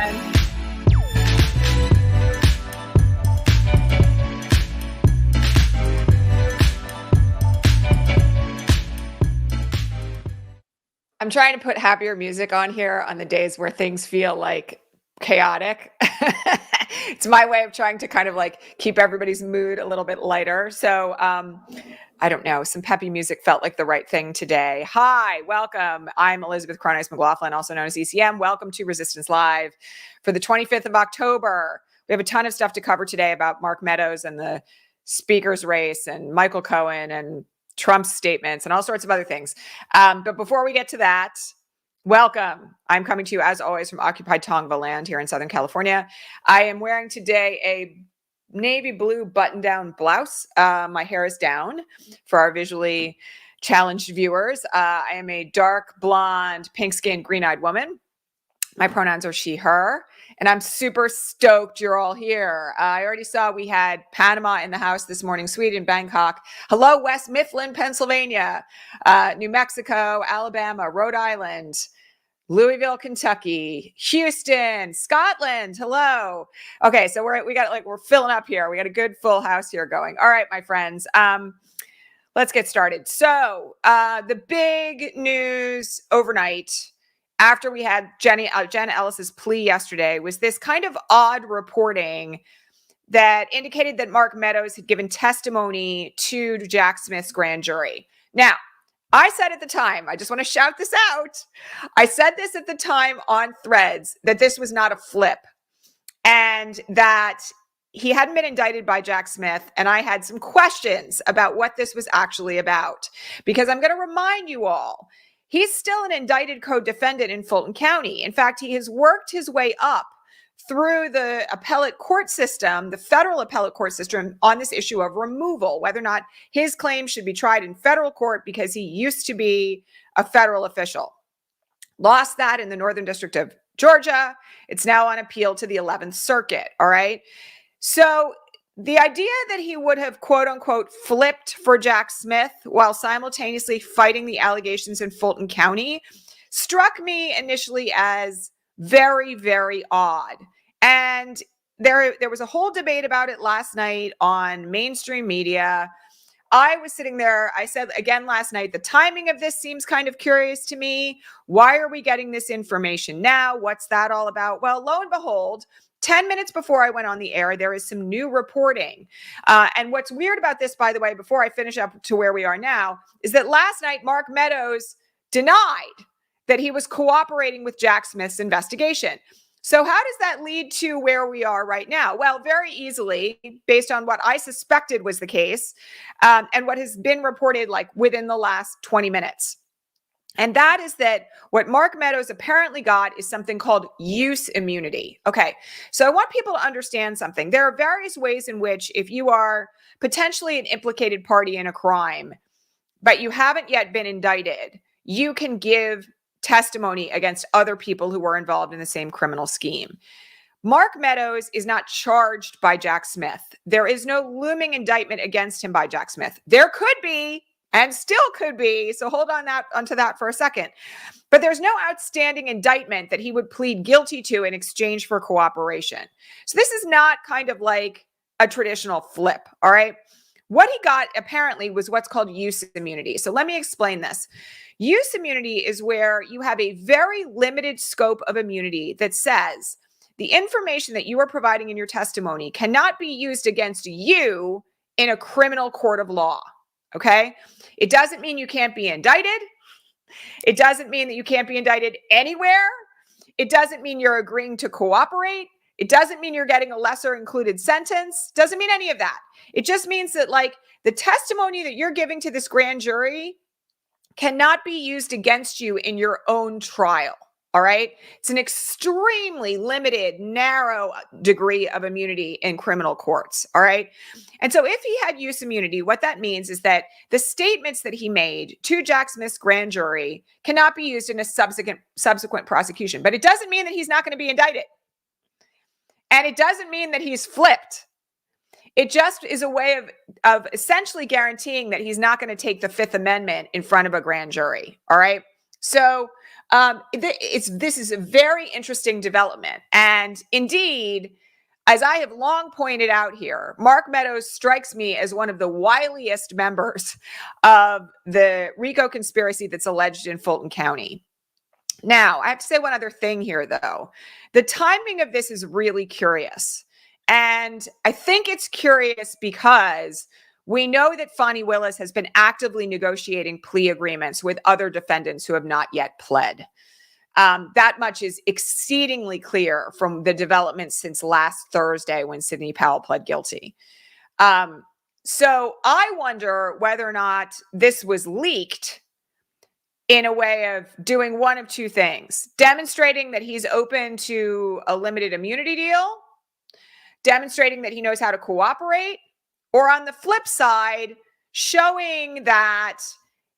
everyone. I'm trying to put happier music on here on the days where things feel like chaotic. It's my way of trying to kind of like keep everybody's mood a little bit lighter. So I don't know, some peppy music felt like the right thing today. Hi, welcome. I'm Elizabeth Cronise McLaughlin, also known as ECM. Welcome to Resistance Live for the 25th of October. We have a ton of stuff to cover today about Mark Meadows and the speaker's race and Michael Cohen and Trump's statements and all sorts of other things. But before we get to that, welcome. I'm coming to you, as always, from occupied Tongva land here in Southern California. I am wearing today a navy blue button-down blouse. My hair is down for our visually challenged viewers. I am a dark blonde, pink-skinned, green-eyed woman. My pronouns are she, her. And I'm super stoked you're all here. I already saw we had Panama in the house this morning, Sweden, Bangkok. Hello, West Mifflin, Pennsylvania, New Mexico, Alabama, Rhode Island, Louisville, Kentucky, Houston, Scotland. Hello. Okay, so we're filling up here. We got a good full house here going. All right, my friends. Let's get started. So the big news overnight, after we had Jen Ellis's plea yesterday, was this kind of odd reporting that indicated that Mark Meadows had given testimony to Jack Smith's grand jury. Now, I said at the time, I just want to shout this out. I said this at the time on Threads, that this was not a flip and that he hadn't been indicted by Jack Smith. And I had some questions about what this was actually about, because I'm going to remind you all, he's still an indicted co-defendant in Fulton County. In fact, he has worked his way up through the appellate court system, the federal appellate court system, on this issue of removal, whether or not his claim should be tried in federal court because he used to be a federal official. Lost that in the Northern District of Georgia. It's now on appeal to the 11th Circuit. All right. So the idea that he would have, quote unquote, flipped for Jack Smith while simultaneously fighting the allegations in Fulton County struck me initially as very, very odd. And there was a whole debate about it last night on mainstream media. I was sitting there. I said again last night, the timing of this seems kind of curious to me. Why are we getting this information now? What's that all about? Well, lo and behold, 10 minutes before I went on the air, there is some new reporting. And what's weird about this, by the way, before I finish up to where we are now, is that last night, Mark Meadows denied that he was cooperating with Jack Smith's investigation. So how does that lead to where we are right now? Well, very easily, based on what I suspected was the case, and what has been reported like within the last 20 minutes. And that is that what Mark Meadows apparently got is something called use immunity. Okay, so I want people to understand something. There are various ways in which, if you are potentially an implicated party in a crime, but you haven't yet been indicted, you can give testimony against other people who were involved in the same criminal scheme. Mark Meadows is not charged by Jack Smith. There is no looming indictment against him by Jack Smith. There could be, and still could be. So hold on onto that for a second. But there's no outstanding indictment that he would plead guilty to in exchange for cooperation. So this is not kind of like a traditional flip. All right. What he got apparently was what's called use immunity. So let me explain this. Use immunity is where you have a very limited scope of immunity that says the information that you are providing in your testimony cannot be used against you in a criminal court of law. Okay. It doesn't mean you can't be indicted. It doesn't mean that you can't be indicted anywhere. It doesn't mean you're agreeing to cooperate. It doesn't mean you're getting a lesser included sentence. Doesn't mean any of that. It just means that like the testimony that you're giving to this grand jury cannot be used against you in your own trial. All right. It's an extremely limited, narrow degree of immunity in criminal courts. All right. And so if he had use immunity, what that means is that the statements that he made to Jack Smith's grand jury cannot be used in a subsequent prosecution. But it doesn't mean that he's not going to be indicted. And it doesn't mean that he's flipped. It just is a way of essentially guaranteeing that he's not going to take the Fifth Amendment in front of a grand jury. All right. So This is a very interesting development. And indeed, as I have long pointed out here, Mark Meadows strikes me as one of the wiliest members of the RICO conspiracy that's alleged in Fulton County. Now, I have to say one other thing here, though. The timing of this is really curious. And I think it's curious because we know that Fani Willis has been actively negotiating plea agreements with other defendants who have not yet pled. That much is exceedingly clear from the developments since last Thursday when Sidney Powell pled guilty. So I wonder whether or not this was leaked in a way of doing one of two things: demonstrating that he's open to a limited immunity deal, demonstrating that he knows how to cooperate, or on the flip side, showing that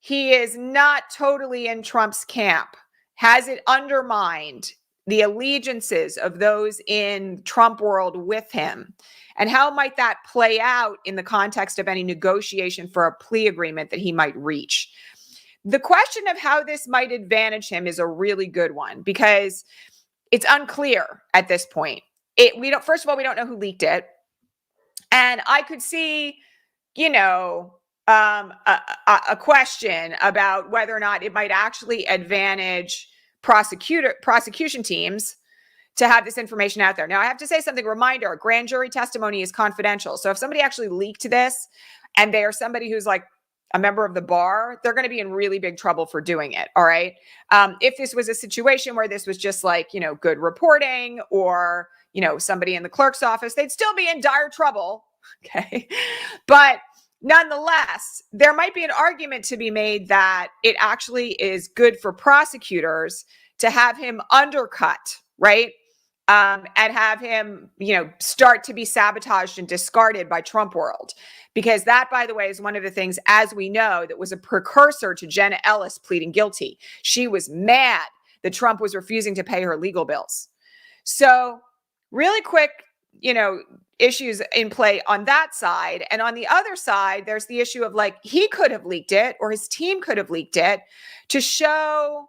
he is not totally in Trump's camp. Has it undermined the allegiances of those in Trump world with him? And how might that play out in the context of any negotiation for a plea agreement that he might reach? The question of how this might advantage him is a really good one because it's unclear at this point. First of all, we don't know who leaked it. And I could see, a question about whether or not it might actually advantage prosecution teams to have this information out there. Now, I have to say something, reminder, grand jury testimony is confidential. So if somebody actually leaked this and they are somebody who's like a member of the bar, they're going to be in really big trouble for doing it. All right. If this was a situation where this was just like, good reporting or, somebody in the clerk's office, they'd still be in dire trouble. Okay. But nonetheless, there might be an argument to be made that it actually is good for prosecutors to have him undercut, right? And have him, start to be sabotaged and discarded by Trump world. Because that, by the way, is one of the things, as we know, that was a precursor to Jenna Ellis pleading guilty. She was mad that Trump was refusing to pay her legal bills. So really quick, issues in play on that side. And on the other side, there's the issue of like, he could have leaked it or his team could have leaked it to show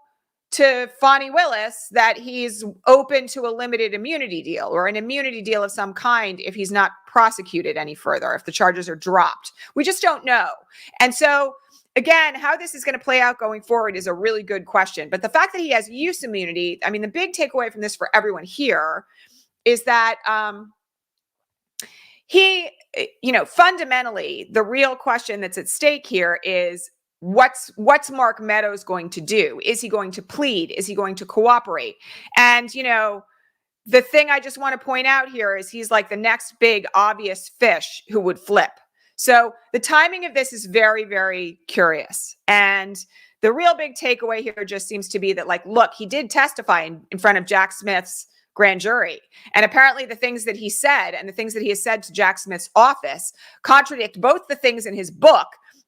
to Fani Willis that he's open to a limited immunity deal or an immunity deal of some kind if he's not prosecuted any further, if the charges are dropped. We just don't know. And so, again, how this is going to play out going forward is a really good question. But the fact that he has use immunity, I mean, the big takeaway from this for everyone here is that he, fundamentally, the real question that's at stake here is, what's Mark Meadows going to do? Is he going to plead? Is he going to cooperate? And, the thing I just want to point out here is he's like the next big obvious fish who would flip. So the timing of this is very, very curious. And the real big takeaway here just seems to be that, like, look, he did testify in front of Jack Smith's grand jury. And apparently the things that he said and the things that he has said to Jack Smith's office contradict both the things in his book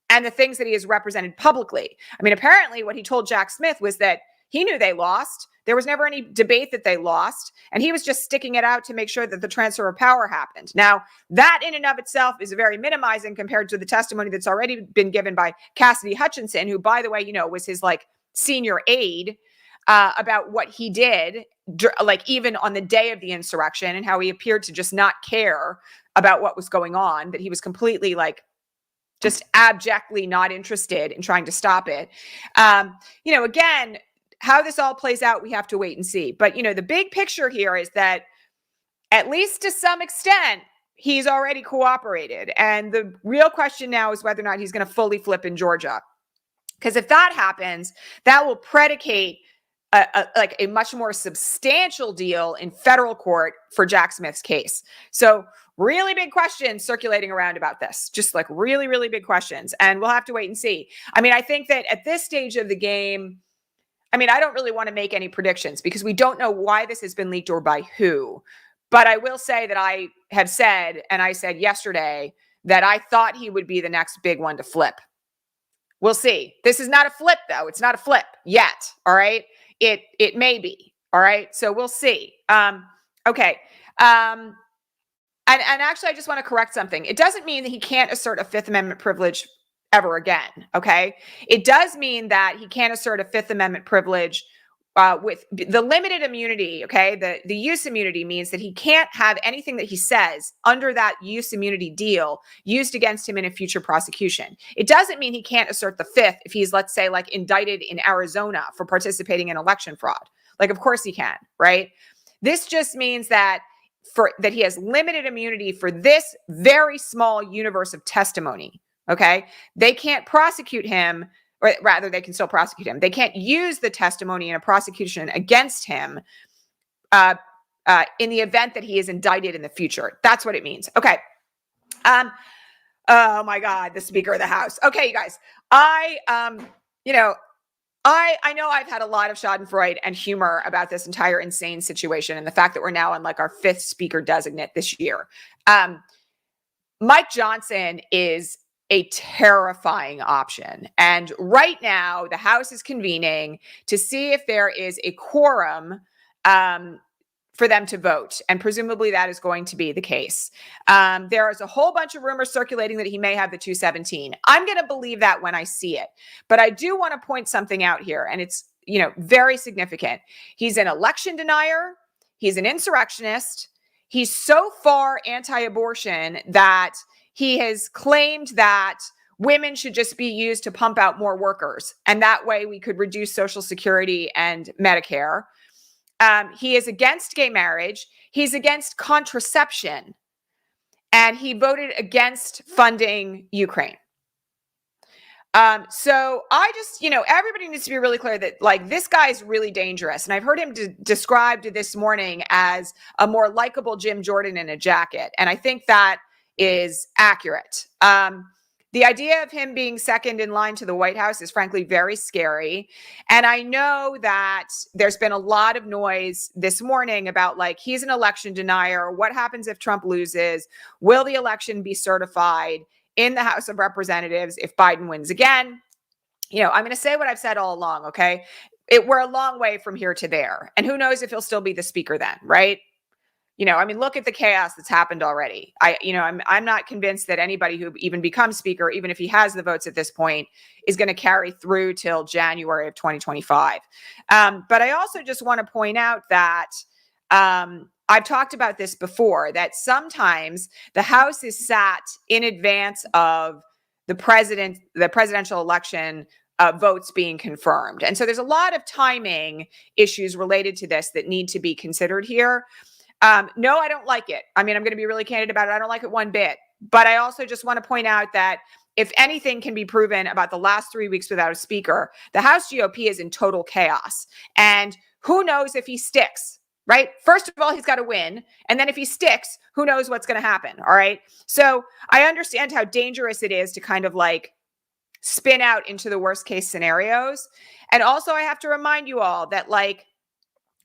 and the things that he has represented publicly. I mean, apparently what he told Jack Smith was that he knew they lost. There was never any debate that they lost. And he was just sticking it out to make sure that the transfer of power happened. Now, that in and of itself is very minimizing compared to the testimony that's already been given by Cassidy Hutchinson, who, by the way, was his like senior aide about what he did, like even on the day of the insurrection, and how he appeared to just not care about what was going on, that he was completely like just abjectly not interested in trying to stop it. Again, how this all plays out, we have to wait and see. But, the big picture here is that at least to some extent, he's already cooperated. And the real question now is whether or not he's going to fully flip in Georgia. Because if that happens, that will predicate a much more substantial deal in federal court for Jack Smith's case. So really big questions circulating around about this, just like really, really big questions. And we'll have to wait and see. I mean, I think that at this stage of the game, I don't really want to make any predictions because we don't know why this has been leaked or by who. But I will say that I have said, and I said yesterday, that I thought he would be the next big one to flip. We'll see. This is not a flip, though. It's not a flip yet. All right. It may be. All right. So we'll see. Okay. And actually, I just want to correct something. It doesn't mean that he can't assert a Fifth Amendment privilege ever again. Okay. It does mean that he can't assert a Fifth Amendment privilege with the limited immunity, okay, the use immunity means that he can't have anything that he says under that use immunity deal used against him in a future prosecution. It doesn't mean he can't assert the fifth if he's, let's say, like indicted in Arizona for participating in election fraud. Like, of course he can, right? This just means that that he has limited immunity for this very small universe of testimony, okay? They can't prosecute him, or rather they can still prosecute him. They can't use the testimony in a prosecution against him in the event that he is indicted in the future. That's what it means. Okay. Oh my God, the Speaker of the House. Okay, you guys, I know I've had a lot of schadenfreude and humor about this entire insane situation and the fact that we're now on like our fifth Speaker designate this year. Mike Johnson is a terrifying option. And right now, the House is convening to see if there is a quorum for them to vote. And presumably that is going to be the case. There is a whole bunch of rumors circulating that he may have the 217. I'm going to believe that when I see it. But I do want to point something out here, and it's, very significant. He's an election denier. He's an insurrectionist. He's so far anti-abortion that he has claimed that women should just be used to pump out more workers. And that way we could reduce Social Security and Medicare. He is against gay marriage. He's against contraception. And he voted against funding Ukraine. So I just, everybody needs to be really clear that like this guy is really dangerous. And I've heard him described this morning as a more likable Jim Jordan in a jacket. And I think that is accurate. The idea of him being second in line to the White House is frankly very scary. And I know that there's been a lot of noise this morning about like, he's an election denier. What happens if Trump loses? Will the election be certified in the House of Representatives if Biden wins again? I'm going to say what I've said all along, okay? We're a long way from here to there. And who knows if he'll still be the speaker then, right? Look at the chaos that's happened already. I'm not convinced that anybody who even becomes speaker, even if he has the votes at this point, is going to carry through till January of 2025. But I also just want to point out that I've talked about this before, that sometimes the House is sat in advance of the presidential election votes being confirmed. And so there's a lot of timing issues related to this that need to be considered here. No, I don't like it. I'm going to be really candid about it. I don't like it one bit. But I also just want to point out that if anything can be proven about the last 3 weeks without a speaker, the House GOP is in total chaos. And who knows if he sticks, right? First of all, he's got to win. And then if he sticks, who knows what's going to happen? All right. So I understand how dangerous it is to kind of like spin out into the worst case scenarios. And also I have to remind you all that like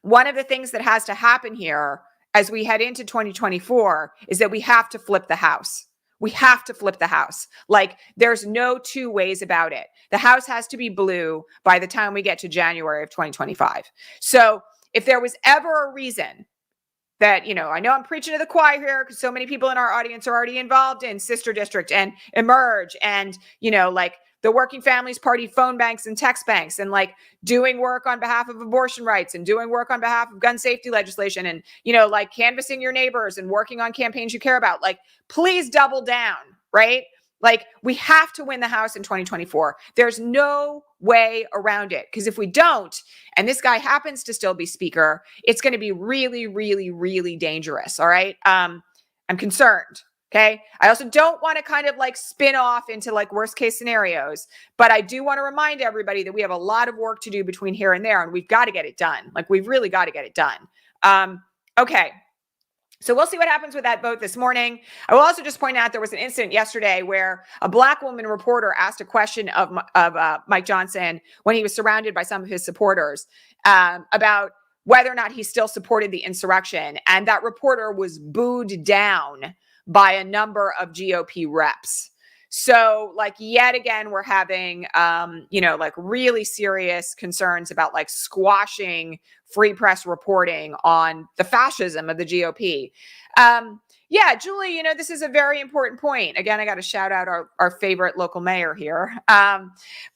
one of the things that has to happen here as we head into 2024 is that we have to flip the House. We have to flip the House. Like there's no two ways about it. The House has to be blue by the time we get to January of 2025. So if there was ever a reason that, I know I'm preaching to the choir here because so many people in our audience are already involved in Sister District and Emerge and, like the Working Families Party phone banks and text banks and like doing work on behalf of abortion rights and doing work on behalf of gun safety legislation and, like canvassing your neighbors and working on campaigns you care about. Like, please double down, right? Like we have to win the House in 2024. There's no way around it. Because if we don't, and this guy happens to still be speaker, it's going to be really, really, really dangerous. All right. I'm concerned. Okay. I also don't want to kind of like spin off into like worst case scenarios, but I do want to remind everybody that we have a lot of work to do between here and there, and we've got to get it done. Like we've really got to get it done. Okay. So we'll see what happens with that vote this morning. I will also just point out there was an incident yesterday where a Black woman reporter asked a question of Mike Johnson when he was surrounded by some of his supporters about whether or not he still supported the insurrection. And that reporter was booed down by a number of GOP reps. So like yet again, we're having, like really serious concerns about like squashing free press reporting on the fascism of the GOP. Yeah, Julie, you know, this is a very important point. Again, I got to shout out our favorite local mayor here.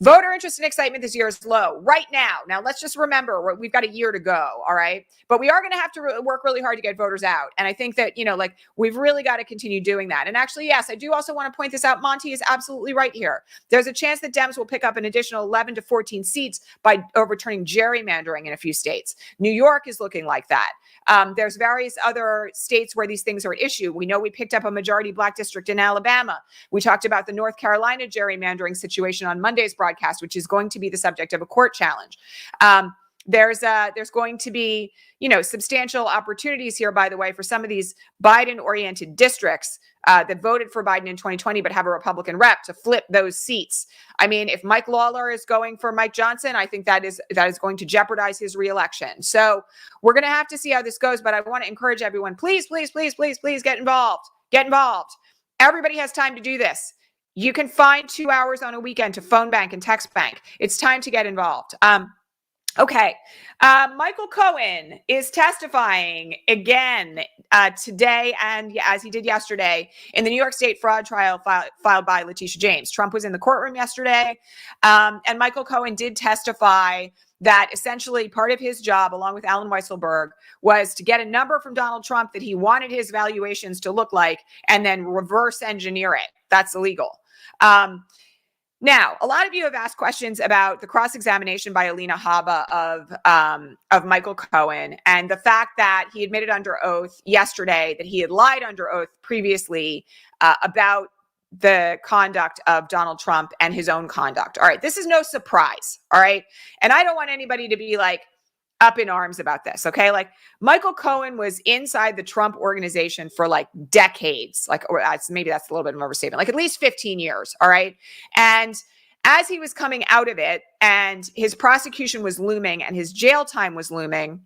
Voter interest and excitement this year is low right now. Now, let's just remember, we've got a year to go, all right? But we are going to have to work really hard to get voters out. And I think that, you know, like, we've really got to continue doing that. And actually, yes, I do also want to point this out. Monty is absolutely right here. There's a chance that Dems will pick up an additional 11 to 14 seats by overturning gerrymandering in a few states. New York is looking like that. There's various other states where these things are at issue. We know we picked up a majority Black district in Alabama. We talked about the North Carolina gerrymandering situation on Monday's broadcast, which is going to be the subject of a court challenge. There's going to be, you know, substantial opportunities here, by the way, for some of these Biden-oriented districts that voted for Biden in 2020 but have a Republican rep to flip those seats. I mean, if Mike Lawler is going for Mike Johnson, I think that is going to jeopardize his reelection. So we're going to have to see how this goes. But I want to encourage everyone, please, please, please, please, please get involved. Get involved. Everybody has time to do this. You can find 2 hours on a weekend to phone bank and text bank. It's time to get involved. Okay. Michael Cohen is testifying again today, and as he did yesterday, in the New York State fraud trial filed by Letitia James. Trump was in the courtroom yesterday, and Michael Cohen did testify that essentially part of his job, along with Alan Weisselberg, was to get a number from Donald Trump that he wanted his valuations to look like, and then reverse engineer it. That's illegal. Now, a lot of you have asked questions about the cross-examination by Alina Habba of Michael Cohen and the fact that he admitted under oath yesterday that he had lied under oath previously about the conduct of Donald Trump and his own conduct. All right, this is no surprise, all right? And I don't want anybody to be like up in arms about this, okay? Like, Michael Cohen was inside the Trump organization for like decades, like, or maybe that's a little bit of an overstatement, like at least 15 years, all right? And as he was coming out of it and his prosecution was looming and his jail time was looming,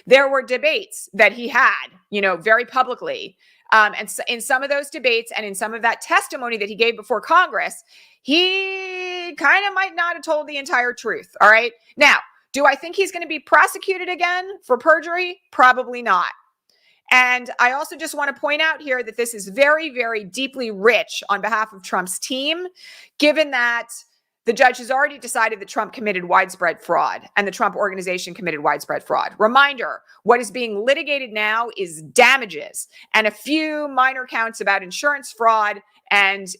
there were debates that he had, you know, very publicly. And so in some of those debates and in some of that testimony that he gave before Congress, he kind of might not have told the entire truth, all right? Now, do I think he's going to be prosecuted again for perjury? Probably not. And I also just want to point out here that this is very, very deeply rich on behalf of Trump's team, given that the judge has already decided that Trump committed widespread fraud and the Trump organization committed widespread fraud. Reminder, what is being litigated now is damages and a few minor counts about insurance fraud and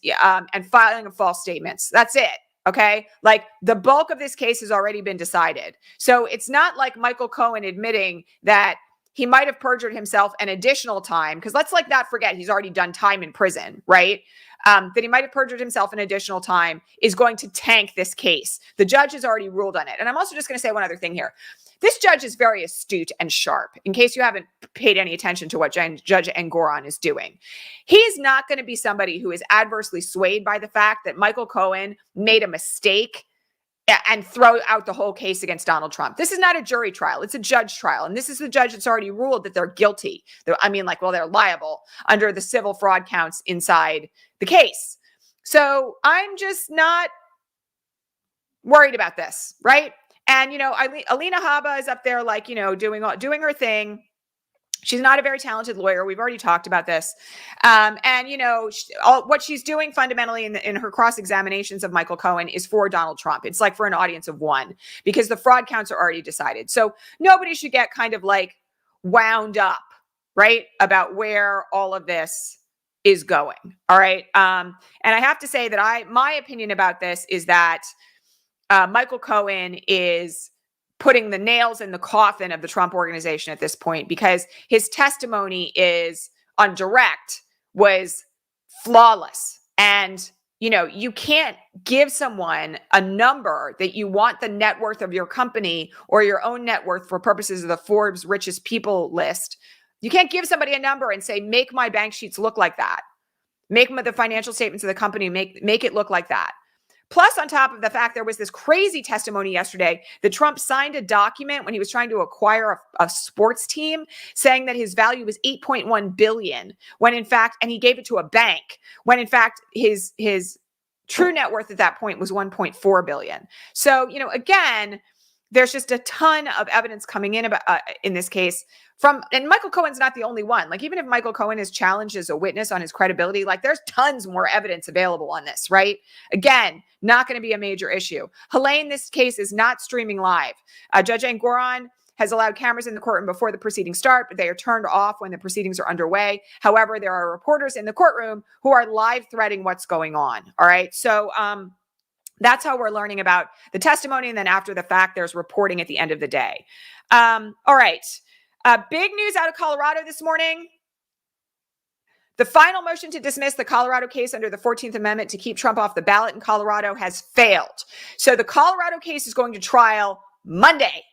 filing of false statements. That's it. Okay, like the bulk of this case has already been decided. So it's not like Michael Cohen admitting that he might have perjured himself an additional time, because let's like not forget he's already done time in prison, right? That he might have perjured himself an additional time is going to tank this case. The judge has already ruled on it. And I'm also just going to say one other thing here. This judge is very astute and sharp, in case you haven't paid any attention to what Judge Engoron is doing. He's not going to be somebody who is adversely swayed by the fact that Michael Cohen made a mistake and throw out the whole case against Donald Trump. This is not a jury trial. It's a judge trial. And this is the judge that's already ruled that they're guilty. I mean, like, well, they're liable under the civil fraud counts inside the case. So I'm just not worried about this, right? And, you know, Alina Habba is up there, like, you know, doing her thing. She's not a very talented lawyer. We've already talked about this. And, you know, what she's doing fundamentally in her cross-examinations of Michael Cohen is for Donald Trump. It's like for an audience of one, because the fraud counts are already decided. So nobody should get kind of like wound up, right, about where all of this is going. All right. And I have to say that my opinion about this is that Michael Cohen is putting the nails in the coffin of the Trump organization at this point, because his testimony on direct was flawless. And, you know, you can't give someone a number that you want the net worth of your company or your own net worth for purposes of the Forbes richest people list. You can't give somebody a number and say, make my bank sheets look like that. Make the financial statements of the company, make it look like that. Plus, on top of the fact, there was this crazy testimony yesterday that Trump signed a document when he was trying to acquire a sports team, saying that his value was $8.1 billion, when in fact, and he gave it to a bank, when in fact his true net worth at that point was $1.4 billion. So, you know, again, there's just a ton of evidence coming in about in this case and Michael Cohen's not the only one. Like, even if Michael Cohen is challenged as a witness on his credibility, like, there's tons more evidence available on this, right? Again, not going to be a major issue. Helene, this case is not streaming live. Judge Angoran has allowed cameras in the courtroom before the proceedings start, but they are turned off when the proceedings are underway. However, there are reporters in the courtroom who are live threading what's going on. All right. So that's how we're learning about the testimony. And then after the fact, there's reporting at the end of the day. All right. Big news out of Colorado this morning. The final motion to dismiss the Colorado case under the 14th Amendment to keep Trump off the ballot in Colorado has failed. So the Colorado case is going to trial Monday.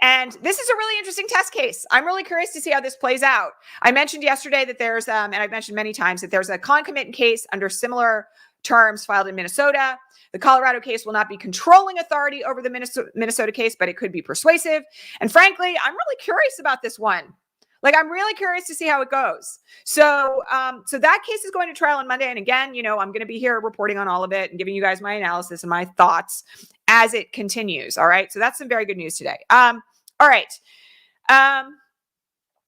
And this is a really interesting test case. I'm really curious to see how this plays out. I mentioned yesterday that there's, and I've mentioned many times, that there's a concomitant case under similar terms filed in Minnesota. The Colorado case will not be controlling authority over the Minnesota case, but it could be persuasive. And frankly, I'm really curious about this one. Like, I'm really curious to see how it goes. So that case is going to trial on Monday. And again, I'm going to be here reporting on all of it and giving you guys my analysis and my thoughts as it continues. All right. So that's some very good news today. All right.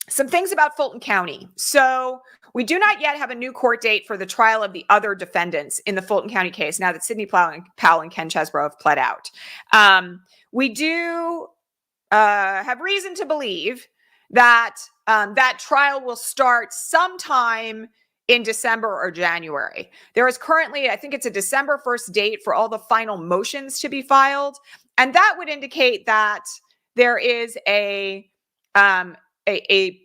Some things about Fulton County. So we do not yet have a new court date for the trial of the other defendants in the Fulton County case now that Sidney Powell and Ken Chesebro have pled out. We do have reason to believe that that trial will start sometime in December or January. There is currently, I think it's a December 1st date for all the final motions to be filed. And that would indicate that there is a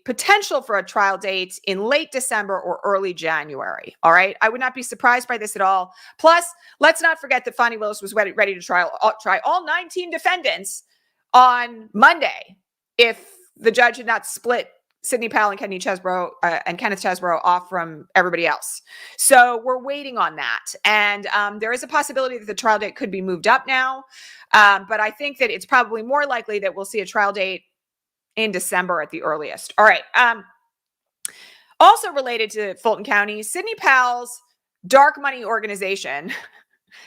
potential for a trial date in late December or early January. All right. I would not be surprised by this at all. Plus, let's not forget that Fani Willis was ready to try all 19 defendants on Monday if the judge had not split Sidney Powell and Kenneth Chesebro off from everybody else. So we're waiting on that. And there is a possibility that the trial date could be moved up now. But I think that it's probably more likely that we'll see a trial date in December at the earliest. All right. Also related to Fulton County, Sidney Powell's dark money organization.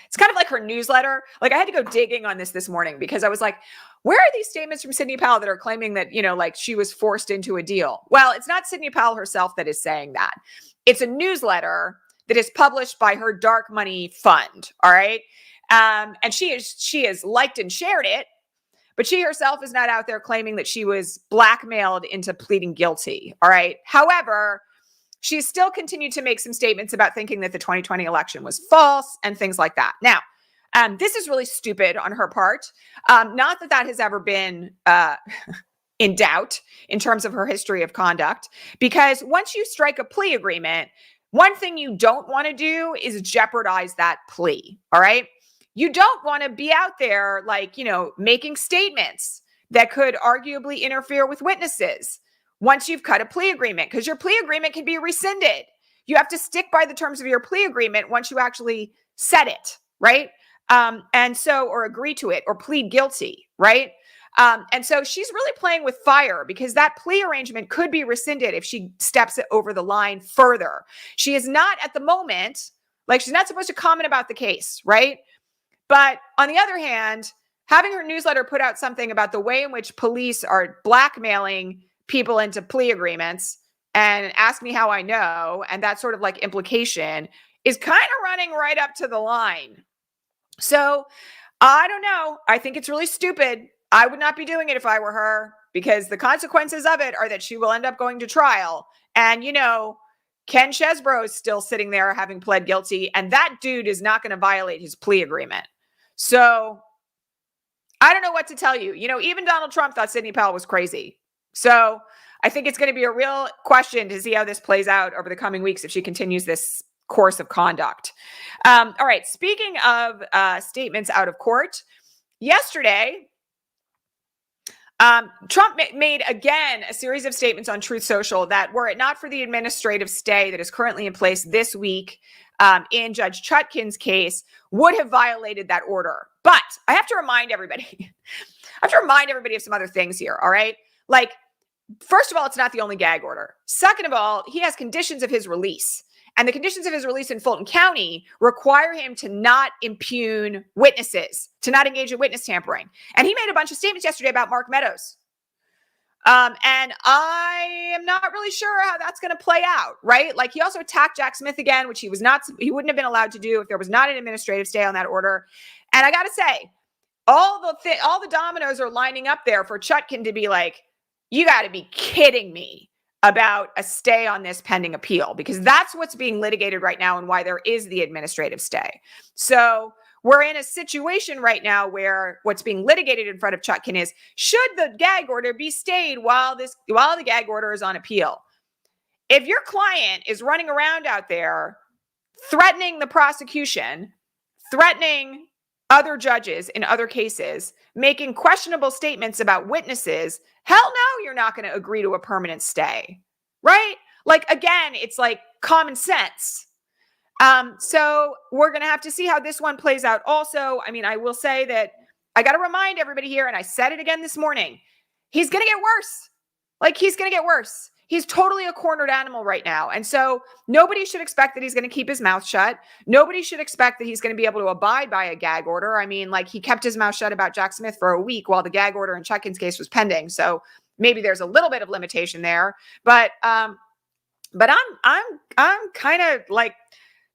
It's kind of like her newsletter. Like, I had to go digging on this morning because I was like, where are these statements from Sidney Powell that are claiming that, like, she was forced into a deal? Well, it's not Sidney Powell herself that is saying that. It's a newsletter that is published by her dark money fund. All right. And she has liked and shared it, but she herself is not out there claiming that she was blackmailed into pleading guilty. All right. However, she's still continued to make some statements about thinking that the 2020 election was false and things like that. Now, this is really stupid on her part. Not that that has ever been in doubt in terms of her history of conduct, because once you strike a plea agreement, one thing you don't want to do is jeopardize that plea. All right. You don't want to be out there making statements that could arguably interfere with witnesses once you've cut a plea agreement, because your plea agreement can be rescinded. You have to stick by the terms of your plea agreement once you actually set it, right? Or agree to it or plead guilty, right? And so she's really playing with fire because that plea arrangement could be rescinded if she steps it over the line further. She is not at the moment, she's not supposed to comment about the case, right? But on the other hand, having her newsletter put out something about the way in which police are blackmailing people into plea agreements and ask me how I know, and that sort of implication is kind of running right up to the line. So I don't know. I think it's really stupid. I would not be doing it if I were her, because the consequences of it are that she will end up going to trial. And, Ken Chesebro is still sitting there having pled guilty, and that dude is not going to violate his plea agreement. So I don't know what to tell you. Even Donald Trump thought Sidney Powell was crazy. So I think it's going to be a real question to see how this plays out over the coming weeks if she continues this course of conduct. All right. Speaking of statements out of court, yesterday, Trump made again a series of statements on Truth Social that, were it not for the administrative stay that is currently in place this week in Judge Chutkin's case, would have violated that order. But I have to remind everybody, of some other things here. All right. First of all, it's not the only gag order. Second of all, he has conditions of his release. And the conditions of his release in Fulton County require him to not impugn witnesses, to not engage in witness tampering. And he made a bunch of statements yesterday about Mark Meadows. And I am not really sure how that's going to play out, right? Like, he also attacked Jack Smith again, which he wouldn't have been allowed to do if there was not an administrative stay on that order. And I got to say, all the dominoes are lining up there for Chutkan to be like, you got to be kidding me about a stay on this pending appeal, because that's what's being litigated right now and why there is the administrative stay. So we're in a situation right now where what's being litigated in front of Chutkan is, should the gag order be stayed while the gag order is on appeal? If your client is running around out there threatening the prosecution, threatening other judges in other cases, making questionable statements about witnesses, hell no, you're not going to agree to a permanent stay, right? Like, again, it's like common sense. So we're going to have to see how this one plays out also. I mean, I will say that I got to remind everybody here, and I said it again this morning, he's going to get worse. Like, he's going to get worse. He's totally a cornered animal right now. And so nobody should expect that he's going to keep his mouth shut. Nobody should expect that he's going to be able to abide by a gag order. I mean, like, he kept his mouth shut about Jack Smith for a week while the gag order in Chutkan's case was pending. So maybe there's a little bit of limitation there, but I'm kind of like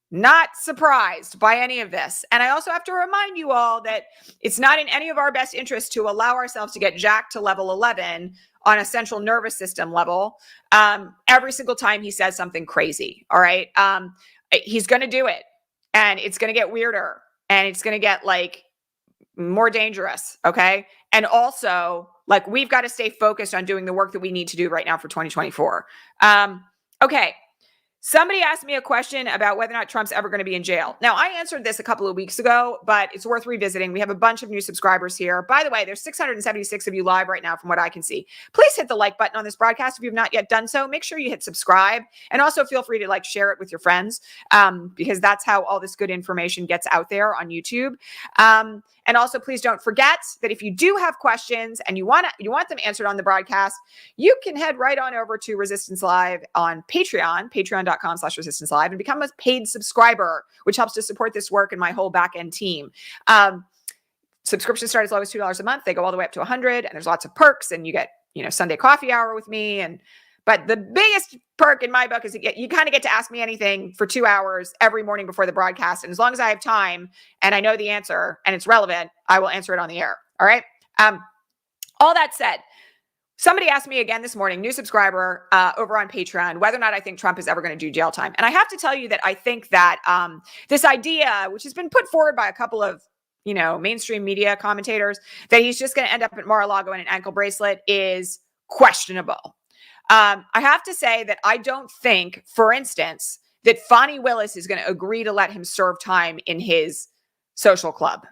not surprised by any of this. And I also have to remind you all that it's not in any of our best interest to allow ourselves to get jacked to level 11 on a central nervous system level every single time he says something crazy. All right. He's going to do it, and it's going to get weirder, and it's going to get like more dangerous. Okay. And also, like, we've got to stay focused on doing the work that we need to do right now for 2024. Okay. Somebody asked me a question about whether or not Trump's ever going to be in jail. Now, I answered this a couple of weeks ago, but it's worth revisiting. We have a bunch of new subscribers here. By the way, there's 676 of you live right now from what I can see. Please hit the like button on this broadcast if you've not yet done so. Make sure you hit subscribe, and also feel free to share it with your friends, because that's how all this good information gets out there on YouTube. And also, please don't forget that if you do have questions and you want them answered on the broadcast, you can head right on over to Resistance Live on Patreon, patreon.com/Resistance Live, and become a paid subscriber, which helps to support this work and my whole back-end team. Subscriptions start as low as $2 a month. They go all the way up to $100, and there's lots of perks, and you get, Sunday coffee hour with me. But the biggest perk in my book is you kind of get to ask me anything for 2 hours every morning before the broadcast. And as long as I have time and I know the answer and it's relevant, I will answer it on the air. All right. All that said, somebody asked me again this morning, new subscriber over on Patreon, whether or not I think Trump is ever going to do jail time. And I have to tell you that I think that this idea, which has been put forward by a couple of mainstream media commentators, that he's just going to end up at Mar-a-Lago in an ankle bracelet, is questionable. I have to say that I don't think, for instance, that Fani Willis is going to agree to let him serve time in his social club.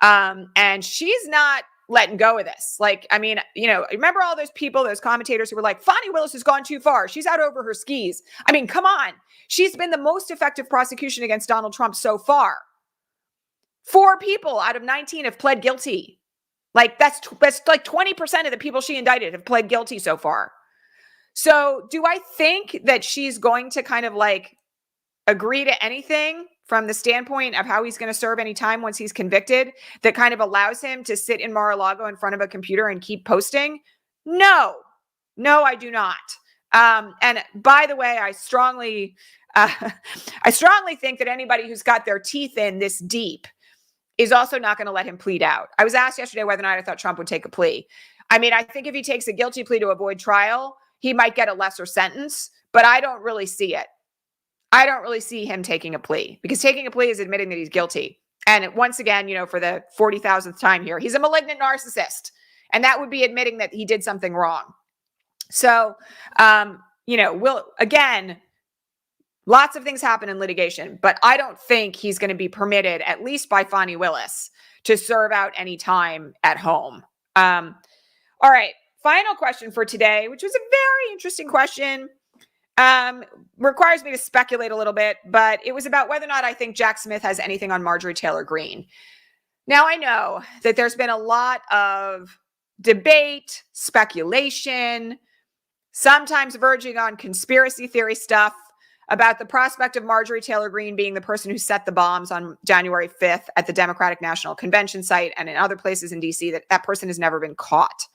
And she's not letting go of this. Remember all those people, those commentators who were like, Fani Willis has gone too far. She's out over her skis. I mean, come on. She's been the most effective prosecution against Donald Trump so far. 4 people out of 19 have pled guilty. That's like 20% of the people she indicted have pled guilty so far. So do I think that she's going to kind of agree to anything from the standpoint of how he's going to serve any time once he's convicted that kind of allows him to sit in Mar-a-Lago in front of a computer and keep posting? No, I do not. And by the way, I strongly think that anybody who's got their teeth in this deep is also not going to let him plead out. I was asked yesterday whether or not I thought Trump would take a plea. I mean, I think if he takes a guilty plea to avoid trial, he might get a lesser sentence, but I don't really see it. I don't really see him taking a plea, because taking a plea is admitting that he's guilty. And once again, for the 40,000th time here, he's a malignant narcissist. And that would be admitting that he did something wrong. So, lots of things happen in litigation, but I don't think he's going to be permitted, at least by Fani Willis, to serve out any time at home. All right. Final question for today, which was a very interesting question. Requires me to speculate a little bit, but it was about whether or not I think Jack Smith has anything on Marjorie Taylor Greene. Now, I know that there's been a lot of debate, speculation, sometimes verging on conspiracy theory stuff about the prospect of Marjorie Taylor Greene being the person who set the bombs on January 5th at the Democratic National Convention site and in other places in DC, that person has never been caught.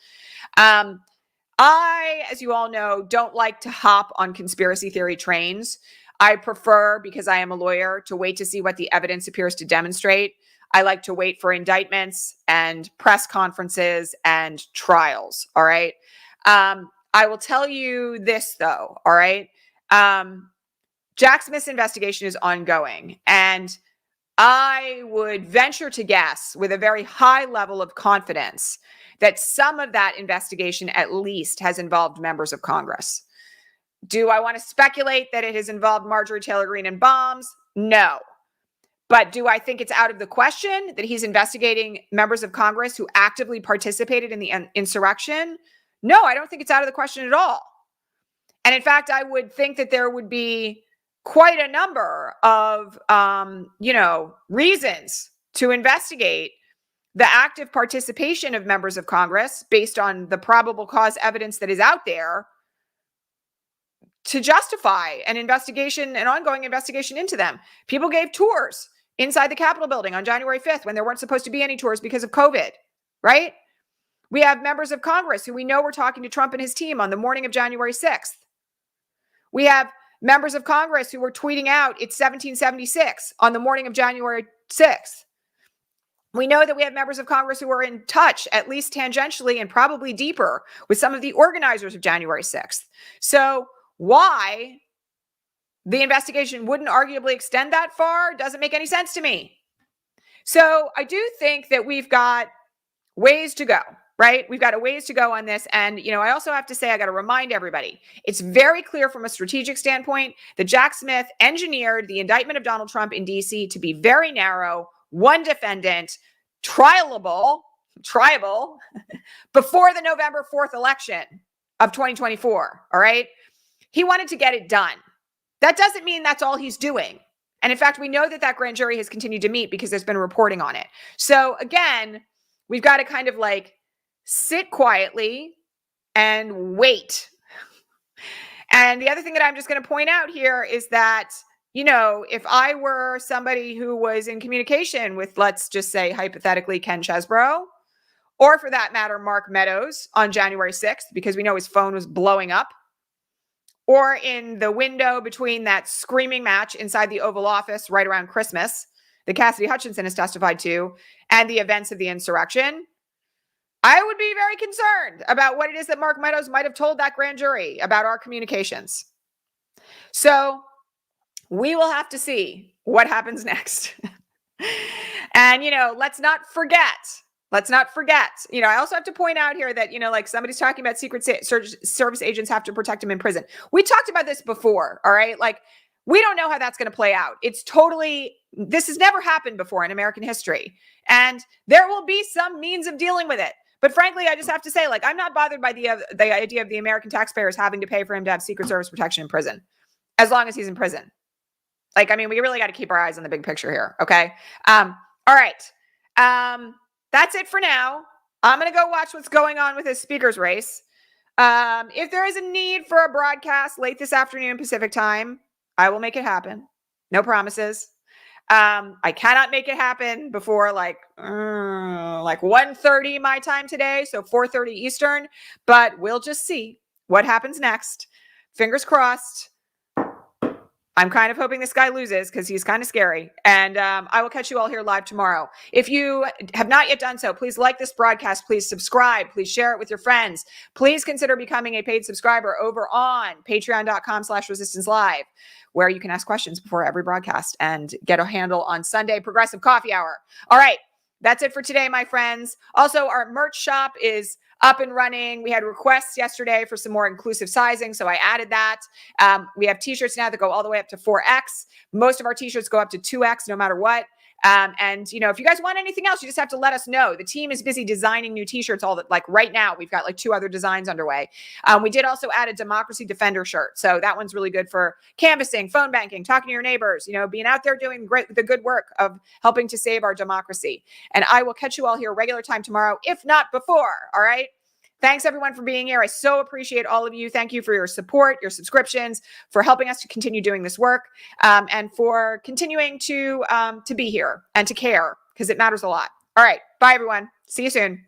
I, as you all know, don't like to hop on conspiracy theory trains. I prefer, because I am a lawyer, to wait to see what the evidence appears to demonstrate. I like to wait for indictments and press conferences and trials. All right. I will tell you this, though. All right. Jack Smith's investigation is ongoing, and I would venture to guess with a very high level of confidence that some of that investigation at least has involved members of Congress. Do I want to speculate that it has involved Marjorie Taylor Greene and bombs? No. But do I think it's out of the question that he's investigating members of Congress who actively participated in the insurrection? No, I don't think it's out of the question at all. And in fact, I would think that there would be quite a number of, reasons to investigate the active participation of members of Congress based on the probable cause evidence that is out there to justify an investigation, an ongoing investigation into them. People gave tours inside the Capitol building on January 5th when there weren't supposed to be any tours because of COVID, right? We have members of Congress who we know were talking to Trump and his team on the morning of January 6th. We have members of Congress who were tweeting out, "It's 1776" on the morning of January 6th. We know that we have members of Congress who are in touch, at least tangentially and probably deeper, with some of the organizers of January 6th. So why the investigation wouldn't arguably extend that far doesn't make any sense to me. So I do think that we've got ways to go, right? We've got a ways to go on this. And, I also have to say, I got to remind everybody, it's very clear from a strategic standpoint that Jack Smith engineered the indictment of Donald Trump in DC to be very narrow, one defendant, triable before the November 4th election of 2024. All right. He wanted to get it done. That doesn't mean that's all he's doing. And in fact, we know that grand jury has continued to meet because there's been reporting on it. So again, we've got to kind of sit quietly and wait. And the other thing that I'm just going to point out here is that, if I were somebody who was in communication with, let's just say, hypothetically, Ken Chesebro, or for that matter, Mark Meadows on January 6th, because we know his phone was blowing up, or in the window between that screaming match inside the Oval Office right around Christmas that Cassidy Hutchinson has testified to, and the events of the insurrection, I would be very concerned about what it is that Mark Meadows might have told that grand jury about our communications. So we will have to see what happens next. And, let's not forget. I also have to point out here that, somebody's talking about Secret Service agents have to protect him in prison. We talked about this before. All right. We don't know how that's going to play out. This has never happened before in American history. And there will be some means of dealing with it. But frankly, I just have to say, I'm not bothered by the idea of the American taxpayers having to pay for him to have Secret Service protection in prison, as long as he's in prison. We really got to keep our eyes on the big picture here. Okay. All right. That's it for now. I'm going to go watch what's going on with this speaker's race. If there is a need for a broadcast late this afternoon Pacific time, I will make it happen. No promises. I cannot make it happen before 1:30 my time today, so 4:30 Eastern, but we'll just see what happens next. Fingers crossed. I'm kind of hoping this guy loses because he's kind of scary. And I will catch you all here live tomorrow. If you have not yet done so, please like this broadcast. Please subscribe. Please share it with your friends. Please consider becoming a paid subscriber over on patreon.com/resistancelive, where you can ask questions before every broadcast and get a handle on Sunday Progressive Coffee Hour. All right. That's it for today, my friends. Also, our merch shop is up and running. We had requests yesterday for some more inclusive sizing, so I added that. We have t-shirts now that go all the way up to 4X. Most of our t-shirts go up to 2X no matter what. And if you guys want anything else, you just have to let us know. The team is busy designing new t-shirts right now. We've got 2 other designs underway. We did also add a Democracy Defender shirt. So that one's really good for canvassing, phone banking, talking to your neighbors, being out there doing the good work of helping to save our democracy. And I will catch you all here regular time tomorrow, if not before. All right. Thanks everyone for being here. I so appreciate all of you. Thank you for your support, your subscriptions, for helping us to continue doing this work, and for continuing to be here and to care, because it matters a lot. All right. Bye everyone. See you soon.